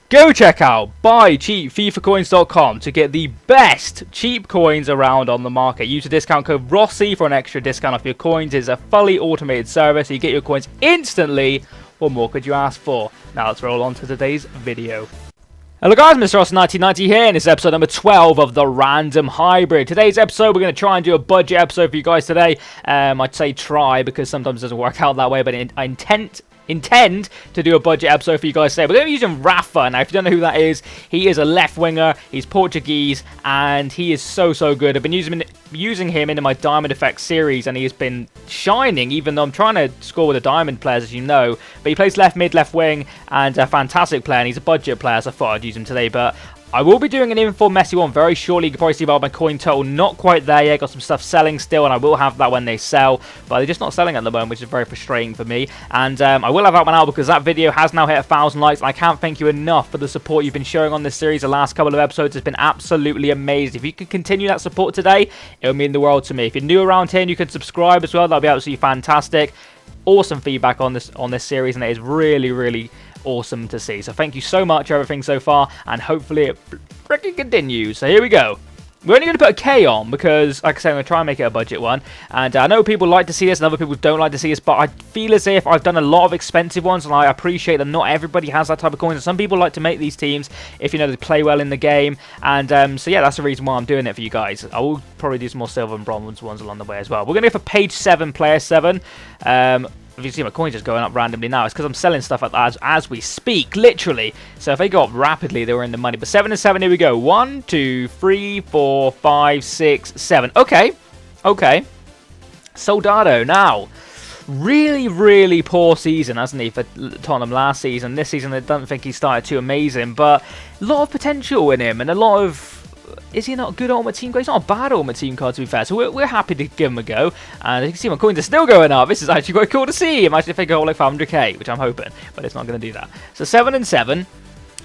Go check out buycheapfifacoins.com to get the best cheap coins around on the market. Use the discount code ROSSI for an extra discount off your coins. It's a fully automated service, so you get your coins instantly. What more could you ask for? Now let's roll on to today's video. Hello guys, Mr. Ross1990 here, and it's episode number 12 of the Random Hybrid. Today's episode, we're going to try and do a budget episode for you guys today. I'd say try, because sometimes it doesn't work out that way, but I intend to do a budget episode for you guys today. We're going to be using RAFA. Now, if you don't know who that is, he is a left winger, he's Portuguese, and he is so good. I've been using him in my Diamond Effect series, and he has been shining, even though I'm trying to score with the Diamond players, as you know. But he plays left mid, left wing, and a fantastic player, and he's a budget player, so I thought I'd use him today. But I will be doing an info messy one very shortly. You can probably see about my coin total. Not quite there yet. Got some stuff selling still, and I will have that when they sell. But they're just not selling at the moment, which is very frustrating for me. And I will have that one out because that video has now hit 1,000 likes. And I can't thank you enough for the support you've been showing on this series. The last couple of episodes has been absolutely amazing. If you could continue that support today, it would mean the world to me. If you're new around here and you can subscribe as well, that would be absolutely fantastic. Awesome feedback on this series, and it is really awesome to see. So thank you so much for everything so far, and hopefully it freaking continues. So here we go. We're only going to put a K on because, like I said, I'm going to try and make it a budget one. And I know people like to see this and other people don't like to see this, but I feel as if I've done a lot of expensive ones, and I appreciate that not everybody has that type of coins. And some people like to make these teams if, you know, they play well in the game. And so, yeah, that's the reason why I'm doing it for you guys. I will probably do some more silver and bronze ones along the way as well. We're going to go for page 7, player 7. If you see my coins just going up randomly now, it's because I'm selling stuff like that as we speak, literally. So if they go up rapidly, they were in the money. But 7 and 7, here we go. 1, 2, 3, 4, 5, 6, 7. Okay. Soldado now. Really poor season, hasn't he, for Tottenham last season. This season, I don't think he started too amazing, but a lot of potential in him and a lot of... Is he not a good Ultimate Team card? He's not a bad Ultimate Team card, to be fair. So we're happy to give him a go. And you can see my coins are still going up. This is actually quite cool to see. Imagine if they go like 500k, which I'm hoping. But it's not going to do that. So 7 and 7.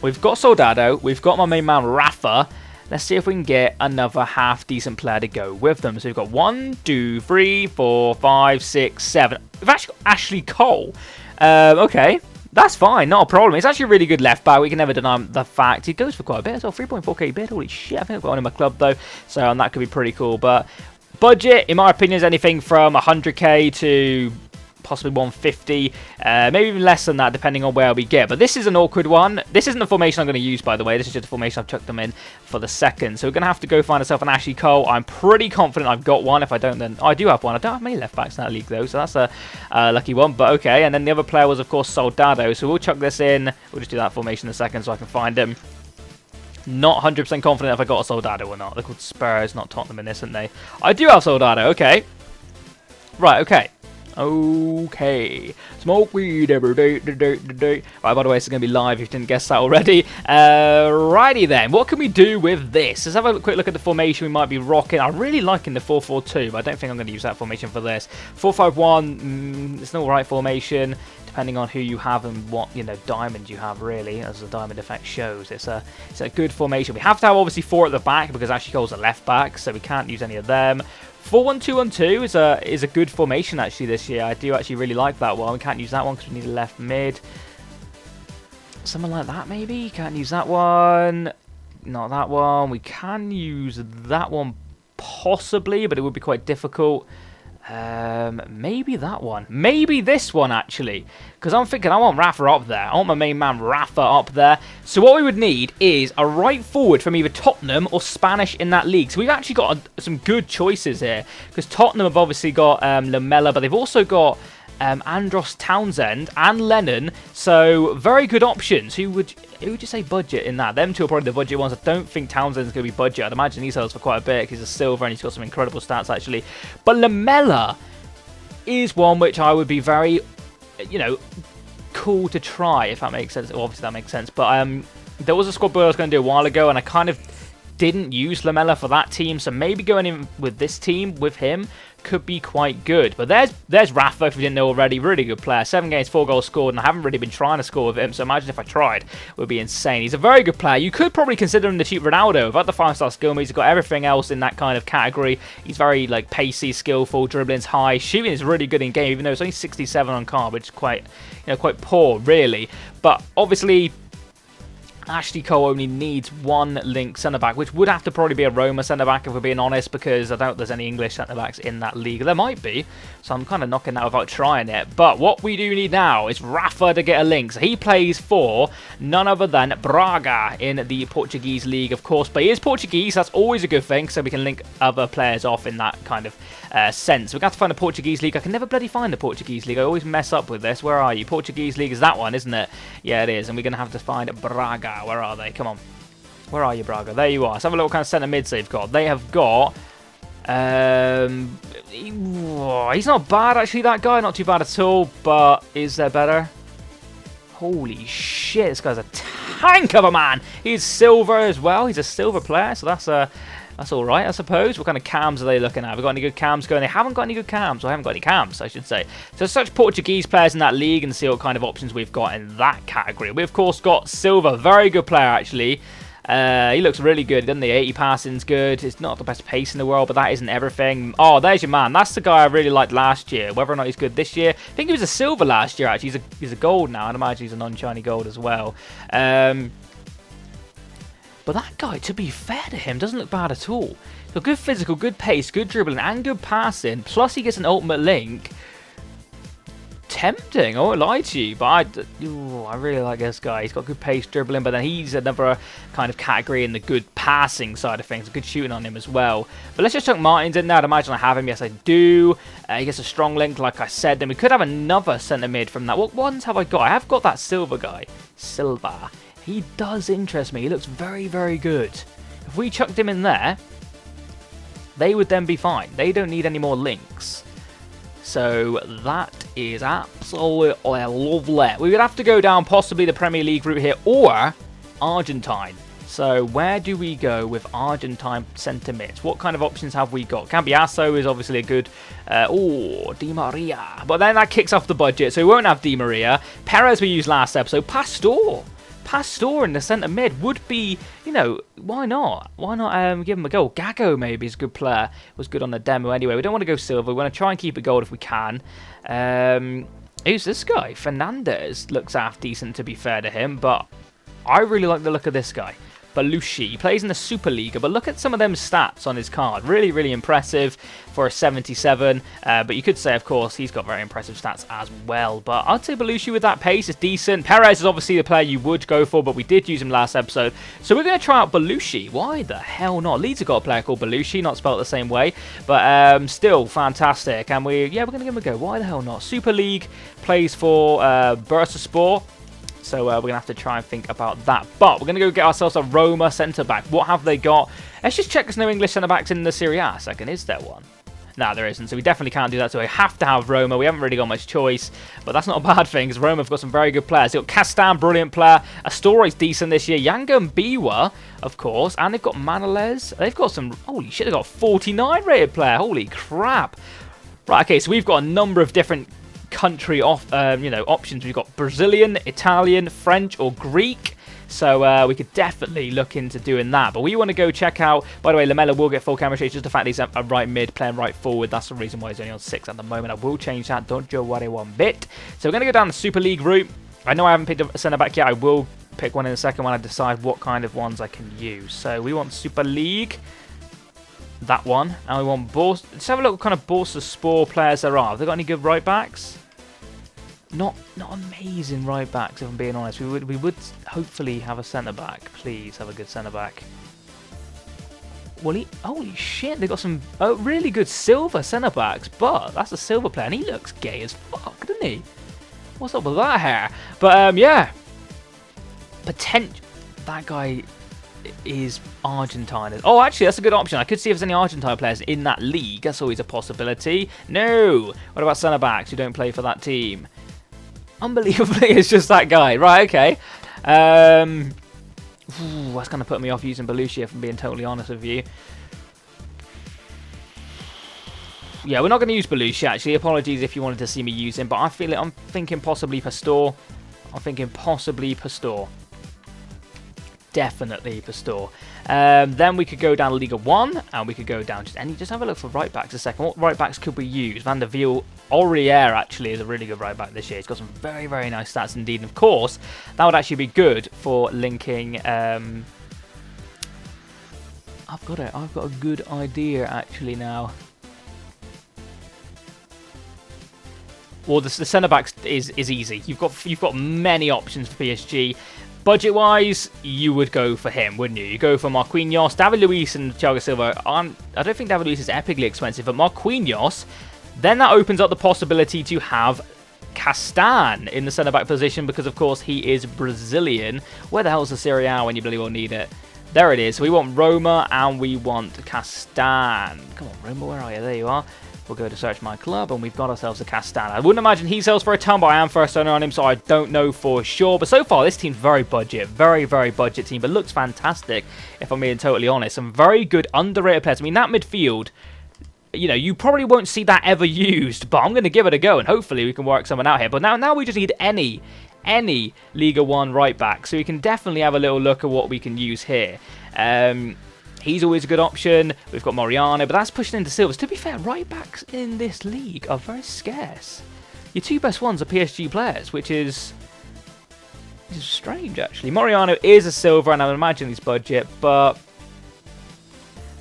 We've got Soldado. We've got my main man, Rafa. Let's see if we can get another half-decent player to go with them. So we've got 1, 2, 3, 4, 5, 6, 7. We've actually got Ashley Cole. Okay. That's fine, not a problem. It's actually a really good left back. We can never deny the fact. He goes for quite a bit as well. 3.4k bid. Holy shit, I think I've got one in my club though. So that could be pretty cool. But budget, in my opinion, is anything from 100k to possibly 150. Maybe even less than that, depending on where we get. But this is an awkward one. This isn't the formation I'm going to use, by the way. This is just the formation I've chucked them in for the second. So we're going to have to go find ourselves an Ashley Cole. I'm pretty confident I've got one. If I don't, then... Oh, I do have one. I don't have many left backs in that league, though. So that's a lucky one. But okay. And then the other player was, of course, Soldado. So we'll chuck this in. We'll just do that formation in a second so I can find him. Not 100% confident if I got a Soldado or not. They're called Spurs, not Tottenham in this, aren't they? I do have Soldado. Okay. Right, okay. Okay, smoke weed every day. Right, by the way, this is going to be live if you didn't guess that already. Righty then, what can we do with this? Let's have a quick look at the formation we might be rocking. I'm really liking the 4-4-2, but I don't think I'm going to use that formation for this. 4-5-1, it's an alright formation, depending on who you have and what, you know, diamond you have, really, as the diamond effect shows. It's a good formation. We have to have, obviously, 4 at the back, because Ashley Cole's a left back, so we can't use any of them. 4-1-2-1-2 is a good formation actually this year. I do actually really like that one. We can't use that one because we need a left mid. Something like that maybe. Can't use that one. Not that one. We can use that one possibly, but it would be quite difficult. Maybe that one. Maybe this one, actually. Because I'm thinking I want Rafa up there. I want my main man Rafa up there. So what we would need is a right forward from either Tottenham or Spanish in that league. So we've actually got some good choices here. Because Tottenham have obviously got Lamela, but they've also got Andros Townsend and Lennon. So very good options. Who would you say budget in that? Them two are probably the budget ones. I don't think Townsend's going to be budget. I'd imagine he sells for quite a bit. He's a silver and he's got some incredible stats actually. But Lamela is one which I would be very, you know, cool to try, if that makes sense. Well, obviously that makes sense. But there was a squad build I was going to do a while ago, and I kind of didn't use Lamela for that team, so maybe going in with this team with him could be quite good. But there's Rafa, if you didn't know already. Really good player. 7 games, 4 goals scored, and I haven't really been trying to score with him, so imagine if I tried. It would be insane. He's a very good player. You could probably consider him the cheap Ronaldo. Without the 5-star skill moves, he's got everything else in that kind of category. He's very like pacey, skillful, dribbling's high. Shooting is really good in game, even though it's only 67 on card, which is quite, you know, quite poor, really. But obviously, Ashley Cole only needs one link centre-back, which would have to probably be a Roma centre-back if we're being honest, because I doubt there's any English centre-backs in that league. There might be, so I'm kind of knocking that without trying it. But what we do need now is Rafa to get a link. So he plays for none other than Braga in the Portuguese league, of course. But he is Portuguese, that's always a good thing, so we can link other players off in that kind of sense. We're going to have to find a Portuguese league. I can never bloody find the Portuguese league. I always mess up with this. Where are you? Portuguese league is that one, isn't it? Yeah, it is. And we're going to have to find Braga. Where are they? Come on. Where are you, Braga? There you are. Let's have a little kind of centre mids they've got. They have got... he's not bad, actually, that guy. Not too bad at all. But is there better? Holy shit. This guy's a tank of a man. He's silver as well. He's a silver player. So that's all right, I suppose. What kind of cams are they looking at? Have we got any good cams going? They haven't got any good cams. Or haven't got any cams, I should say. So such Portuguese players in that league, and see what kind of options we've got in that category. We, of course, got Silva. Very good player, actually. He looks really good, doesn't he? 80 passing's good. It's not the best pace in the world, but that isn't everything. Oh, there's your man. That's the guy I really liked last year. Whether or not he's good this year. I think he was a silver last year, actually. He's a gold now. I'd imagine he's a non-shiny gold as well. But that guy, to be fair to him, doesn't look bad at all. So good physical, good pace, good dribbling, and good passing. Plus he gets an ultimate link. Tempting, I won't lie to you. But I really like this guy. He's got good pace, dribbling, but then he's another kind of category in the good passing side of things. Good shooting on him as well. But let's just chuck Martins in there. I'd imagine I have him. Yes, I do. He gets a strong link, like I said. Then we could have another centre mid from that. What ones have I got? I have got that Silva guy. Silva. He does interest me. He looks very, very good. If we chucked him in there, they would then be fine. They don't need any more links. So that is absolutely lovely. We would have to go down possibly the Premier League route here or Argentine. So where do we go with Argentine centre mids? What kind of options have we got? Cambiasso is obviously a good... Di Maria. But then that kicks off the budget, so we won't have Di Maria. Perez we used last episode. Pastor in the centre mid would be, you know, why not? Why not give him a go? Gago maybe is a good player. Was good on the demo anyway. We don't want to go silver. We want to try and keep it gold if we can. Who's this guy? Fernandez looks half decent, to be fair to him, but I really like the look of this guy. Belushi. He plays in the Super League, but look at some of them stats on his card. Really, really impressive for a 77. But you could say, of course, he's got very impressive stats as well. But I'd say Belushi with that pace is decent. Perez is obviously the player you would go for, but we did use him last episode. So we're going to try out Belushi. Why the hell not? Leeds have got a player called Belushi, not spelled the same way, but still fantastic. And we're going to give him a go. Why the hell not? Super League, plays for Bursaspor. So we're going to have to try and think about that. But we're going to go get ourselves a Roma centre-back. What have they got? Let's just check there's no English centre-backs in the Serie A a second. Is there one? No, there isn't. So we definitely can't do that. So we have to have Roma. We haven't really got much choice. But that's not a bad thing, because Roma have got some very good players. They've got Castan, brilliant player. Asturias, decent this year. Yanga and Biwa, of course. And they've got Manales. They've got some... Holy shit, they've got a 49 rated player. Holy crap. Right, okay, so we've got a number of different... country options. We've got Brazilian, Italian, French, or Greek. So we could definitely look into doing that. But we want to go check out... By the way, Lamela will get full camera shake. It's just the fact that he's a right mid, playing right forward. That's the reason why he's only on 6 at the moment. I will change that. Don't you worry one bit. So we're going to go down the Super League route. I know I haven't picked a centre-back yet. I will pick one in a second when I decide what kind of ones I can use. So we want Super League. That one. And we want Borsa. Let's have a look what kind of Bursaspor players there are. Have they got any good right backs? Not amazing right backs, if I'm being honest. We would hopefully have a centre back. Please have a good centre back. Well, holy shit, they've got some really good silver centre backs, but that's a silver player, and he looks gay as fuck, doesn't he? What's up with that hair? But yeah, potential. That guy is Argentine. Oh, actually, that's a good option. I could see if there's any Argentine players in that league. That's always a possibility. No. What about centre backs who don't play for that team? Unbelievably, it's just that guy. Right, okay. That's going to put me off using Belushi, if I'm being totally honest with you. Yeah, we're not going to use Belushi, actually. Apologies if you wanted to see me use him, but I'm thinking possibly Pastor. I'm thinking possibly Pastor. definitely Pastor. Then we could go down Liga 1, and we could go down just have a look for right backs a second. What right backs could we use? Van der Wiel, Aurier actually is a really good right back this year. He's got some very, very nice stats indeed. And of course, that would actually be good for linking. I've got a good idea actually now. Well, the centre backs is easy. You've got many options for PSG. Budget-wise, you would go for him, wouldn't you? You go for Marquinhos, David Luiz, and Thiago Silva. I don't think David Luiz is epically expensive, but Marquinhos. Then that opens up the possibility to have Castan in the centre-back position because, of course, he is Brazilian. Where the hell's the Serie A when you bloody well need it? There it is. So we want Roma and we want Castan. Come on, Roma, where are you? There you are. We'll go to search my club, and we've got ourselves a Castan. I wouldn't imagine he sells for a ton, but I am first owner on him, so I don't know for sure. But so far, this team's very budget. Very, very budget team, but looks fantastic, if I'm being totally honest. Some very good underrated players. I mean, that midfield, you know, you probably won't see that ever used, but I'm going to give it a go, and hopefully we can work someone out here. But now we just need any Liga 1 right back, so we can definitely have a little look at what we can use here. He's always a good option. We've got Mariano, but that's pushing into Silvers. To be fair, right backs in this league are very scarce. Your two best ones are PSG players, which is strange, actually. Mariano is a silver, and I would imagine he's budget, but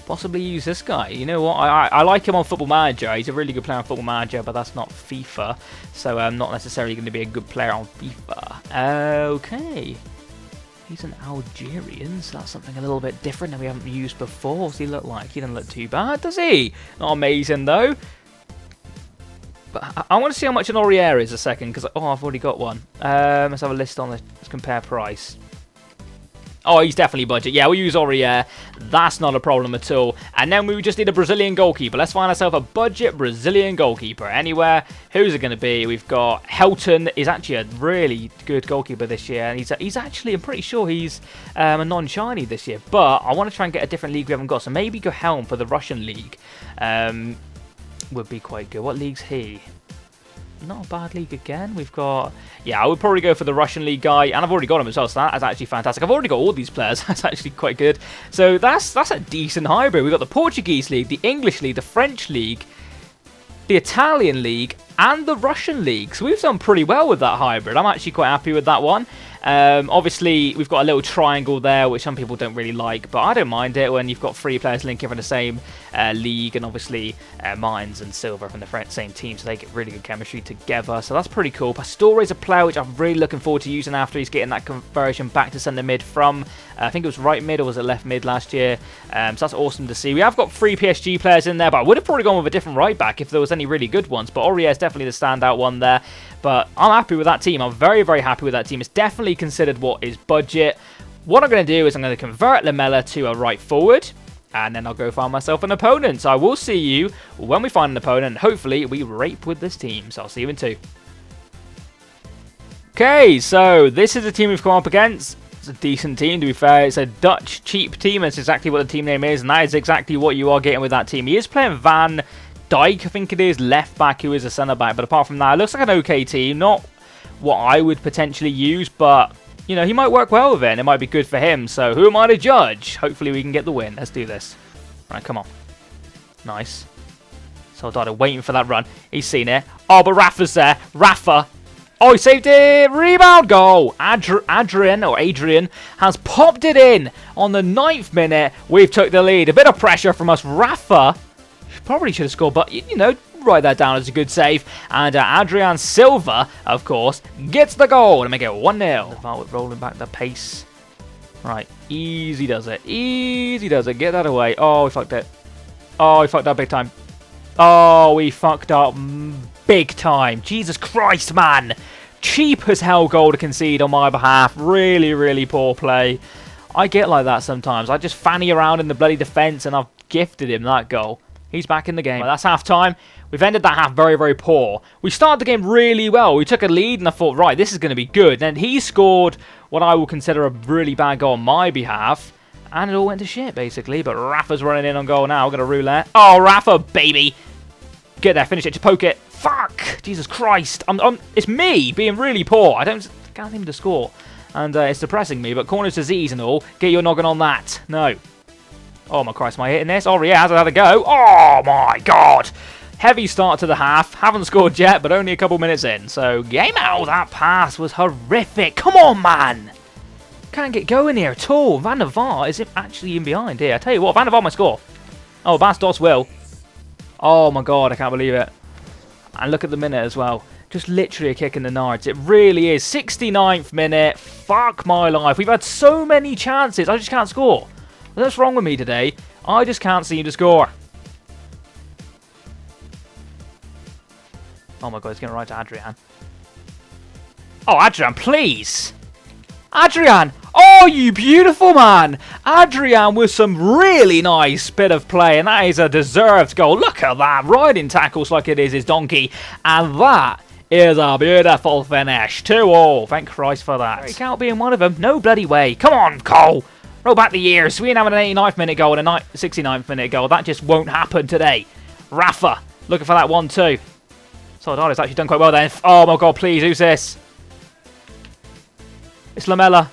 possibly use this guy. You know what? I like him on Football Manager. He's a really good player on Football Manager, but that's not FIFA, so I'm not necessarily going to be a good player on FIFA. Okay. He's an Algerian, so that's something a little bit different that we haven't used before. What's he look like? He doesn't look too bad, does he? Not amazing, though. But I want to see how much an Aurier is a second, because I've already got one. Let's have a list on this. Let's compare price. Oh, he's definitely budget. Yeah, we'll use Aurier. That's not a problem at all. And then we just need a Brazilian goalkeeper. Let's find ourselves a budget Brazilian goalkeeper. Anywhere. Who's it going to be? We've got Helton. Is actually a really good goalkeeper this year. And he's actually, I'm pretty sure he's a non-shiny this year. But I want to try and get a different league we haven't got. So maybe go Helm for the Russian league. Would be quite good. What league's he? Not a bad league again. We've got... Yeah, I would probably go for the Russian league guy, and I've already got him as well, so that's actually fantastic. I've already got all these players. That's actually quite good. So that's a decent hybrid. We've got the Portuguese league, the English league, the French league, the Italian league, and the Russian league. So we've done pretty well with that hybrid. I'm actually quite happy with that one. Obviously, we've got a little triangle there, which some people don't really like, but I don't mind it when you've got three players linking from the same league, and obviously Mines and Silver from the same team, so they get really good chemistry together, so that's pretty cool. Pastore is a player which I'm really looking forward to using after he's getting that conversion back to centre mid from, I think it was right mid or was it left mid last year, so that's awesome to see. We have got 3 PSG players in there, but I would have probably gone with a different right back if there was any really good ones, but Aurier is definitely the standout one there. But I'm happy with that team. I'm very, very happy with that team. It's definitely considered what is budget. What I'm going to do is I'm going to convert Lamela to a right forward. And then I'll go find myself an opponent. So I will see you when we find an opponent. Hopefully we rape with this team. So I'll see you in 2. Okay, so this is the team we've come up against. It's a decent team, to be fair. It's a Dutch cheap team. That's exactly what the team name is. And that is exactly what you are getting with that team. He is playing Van Dijk, I think it is, left back, who is a centre back. But apart from that, it looks like an okay team. Not what I would potentially use, but you know, he might work well with it, and it might be good for him. So who am I to judge? Hopefully we can get the win. Let's do this. Right, come on. Nice. Soldado waiting for that run. He's seen it. Oh, but Rafa's there. Rafa. Oh, he saved it. Rebound goal. Adrian has popped it in on the 9th minute. We've took the lead. A bit of pressure from us. Rafa probably should have scored, but, you know, write that down as a good save. And Adrian Silva, of course, gets the goal to make it 1-0. Rolling back the pace. Right, easy does it. Easy does it. Get that away. Oh, we fucked it. Oh, we fucked up big time. Oh, we fucked up big time. Jesus Christ, man. Cheap as hell goal to concede on my behalf. Really, really poor play. I get like that sometimes. I just fanny around in the bloody defence, and I've gifted him that goal. He's back in the game. Well, that's half-time. We've ended that half very, very poor. We started the game really well. We took a lead, and I thought, right, this is going to be good. Then he scored what I will consider a really bad goal on my behalf, and it all went to shit, basically. But Rafa's running in on goal now. We're going to roulette. Oh, Rafa, baby. Get there, finish it, just poke it. Fuck! Jesus Christ. It's me being really poor. I can't seem to score. And it's depressing me, but corner's disease and all. Get your noggin on that. No. Oh my Christ, am I hitting this? Oh yeah, has it had a go? Oh my God. Heavy start to the half. Haven't scored yet, but only a couple minutes in. So, game out. That pass was horrific. Come on, man. Can't get going here at all. Van der Vaart is actually in behind here. I tell you what, Van der Vaart might score. Oh, Bas Dost will. Oh my God, I can't believe it. And look at the minute as well. Just literally a kick in the nards. It really is. 69th minute. Fuck my life. We've had so many chances. I just can't score. What's wrong with me today? I just can't seem to score. Oh my God, it's going right to Adrian. Oh, Adrian, please. Adrian. Oh, you beautiful man. Adrian with some really nice bit of play, and that is a deserved goal. Look at that. Riding tackles like it is his donkey. And that is a beautiful finish. 2-2. Thank Christ for that. Derek Cow being one of them. No bloody way. Come on, Cole. Roll back the years. We ain't having an 89th minute goal and a 69th minute goal. That just won't happen today. Rafa looking for that 1-2. Soldado's actually done quite well then. Oh my God, please. Who's this? It's Lamela.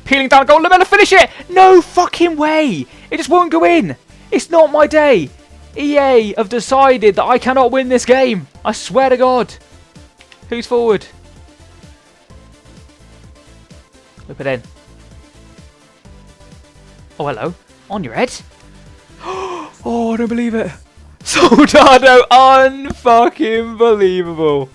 Peeling down a goal. Lamela, finish it. No fucking way. It just won't go in. It's not my day. EA have decided that I cannot win this game. I swear to God. Who's forward? Whip it in. Oh, hello. On your head. Oh, I don't believe it. Soldado. Unfucking believable.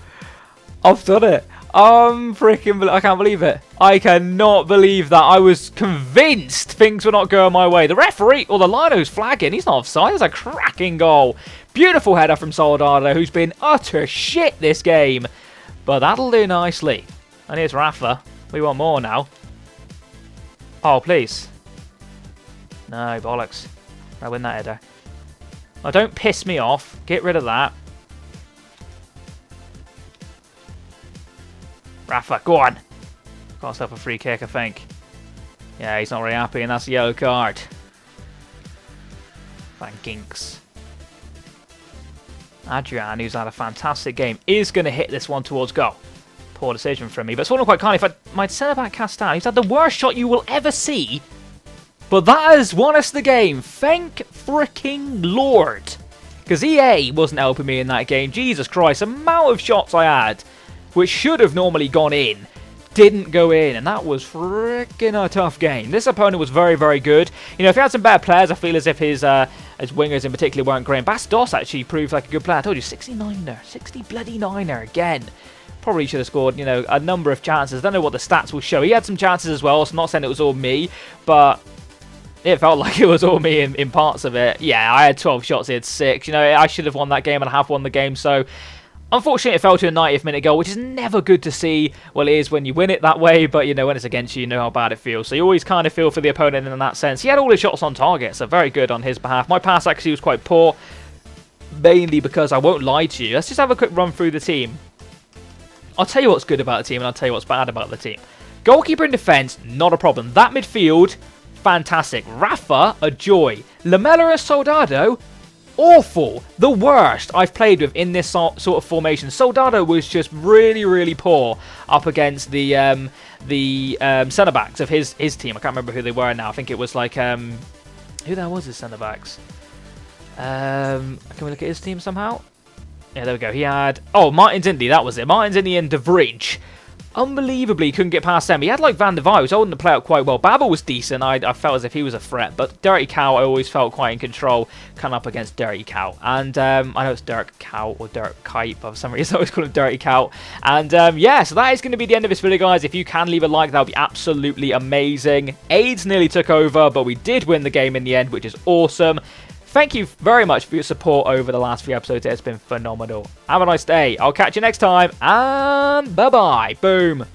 I've done it. I can't believe it. I cannot believe that. I was convinced things were not going my way. The referee, or the lino's flagging. He's not offside. It's a cracking goal. Beautiful header from Soldado, who's been utter shit this game. But that'll do nicely. And here's Rafa. We want more now. Oh, please. No, bollocks. I win that header. Oh, don't piss me off. Get rid of that. Rafa, go on. Got himself a free kick, I think. Yeah, he's not very happy, and that's a yellow card. Van Ginks. Adrian, who's had a fantastic game, is going to hit this one towards goal. Poor decision from me, but someone quite kindly. If my centre-back Castan, he's had the worst shot you will ever see, but that has won us the game. Thank freaking Lord. Because EA wasn't helping me in that game. Jesus Christ, the amount of shots I had, which should have normally gone in, didn't go in, and that was freaking a tough game. This opponent was very, very good. You know, if he had some better players, I feel as if his wingers in particular weren't great. Bas Dost actually proved like a good player. I told you, 69er, 60 bloody 9er again. Probably should have scored, you know, a number of chances. I don't know what the stats will show. He had some chances as well, so I'm not saying it was all me, but it felt like it was all me in parts of it. Yeah, I had 12 shots, he had 6. You know, I should have won that game, and I have won the game, so unfortunately, it fell to a 90th minute goal, which is never good to see. Well, it is when you win it that way, but, you know, when it's against you, you know how bad it feels. So you always kind of feel for the opponent in that sense. He had all his shots on target, so very good on his behalf. My pass actually was quite poor, mainly because I won't lie to you. Let's just have a quick run through the team. I'll tell you what's good about the team, and I'll tell you what's bad about the team. Goalkeeper and defence, not a problem. That midfield, fantastic. Rafa, a joy. Lamela and Soldado, awful. The worst I've played with in this sort of formation. Soldado was just really, really poor up against the centre-backs of his team. I can't remember who they were now. I think it was like, who the hell was his centre-backs? Can we look at his team somehow? Yeah, there we go. He had, oh, Martins Indy, that was it. Martins Indy and De Vrij. Unbelievably, couldn't get past them. He had like Van der Vaart, who was holding the play out quite well. Babel was decent. I felt as if he was a threat. But Dirty Cow, I always felt quite in control coming up against Dirty Cow. And I know it's Dirk Cow or Dirk Kite, but for some reason I always call him Dirty Cow. And yeah, so that is going to be the end of this video, guys. If you can leave a like, that would be absolutely amazing. AIDS nearly took over, but we did win the game in the end, which is awesome. Thank you very much for your support over the last few episodes. It's been phenomenal. Have a nice day. I'll catch you next time, and bye-bye. Boom.